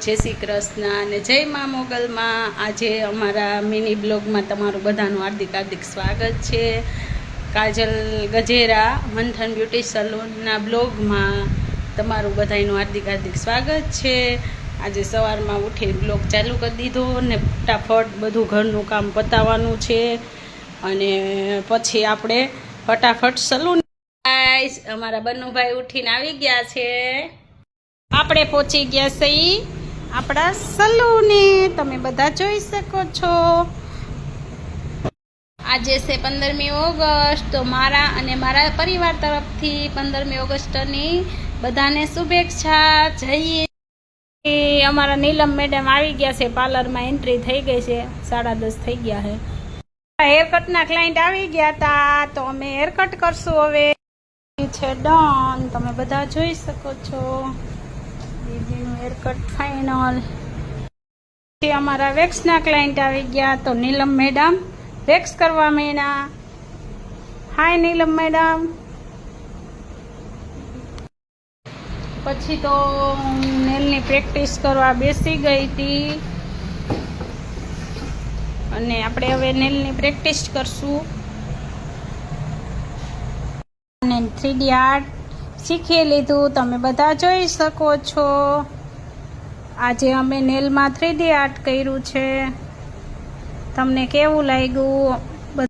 જય શ્રી કૃષ્ણ અને જય મા મોગલમાં। આજે અમારા મિની બ્લોગમાં તમારું બધાનું હાર્દિક સ્વાગત છે। કાજલ ગજેરા મંથન બ્યુટી સલૂનના બ્લોગમાં તમારું બધાનું હાર્દિક સ્વાગત છે। આજે સવારમાં ઉઠી બ્લોગ ચાલુ કરી દીધો ને ફટાફટ બધું ઘરનું કામ પતાવવાનું છે અને પછી આપણે ફટાફટ સલૂન। અમારા બન્નુભાઈ ઉઠીને આવી ગયા છે। આપણે પહોંચી ગયા છીએ આપણા સલૂને, તમે બધા જોઈ શકો છો। આજે છે 15મી ઓગસ્ટ, તો મારા અને મારા પરિવાર તરફથી 15મી ઓગસ્ટની બધાને શુભેચ્છા। જઈએ અમારા નીલમ મેડમ આવી ગયા છે, પાર્લરમાં એન્ટ્રી થઈ ગઈ છે, 10:30 થઈ ગયા છે। હેરકટના ક્લાયન્ટ આવી ગયા હતા, તો અમે હેરકટ કરશું હવે છે ડન, તમે બધા જોઈ શકો છો। દીદીનું હેરકટ ફાઇનલ। અમારા વેક્સના ક્લાયન્ટ આવી ગયા, તો નીલમ મેડમ વેક્સ કરવા માંડ્યા। હાય નીલમ મેડમ। પછી તો નેલની પ્રેક્ટિસ કરવા બેસી ગઈ હતી અને આપણે હવે નેલની પ્રેક્ટિસ કરશું અને 3D આર્ટ શીખી લીધું, તમે બધા જોઈ શકો છો। આજે અમે નેલમાં 3D આર્ટ કર્યું છે, તમને કેવું લાગ્યું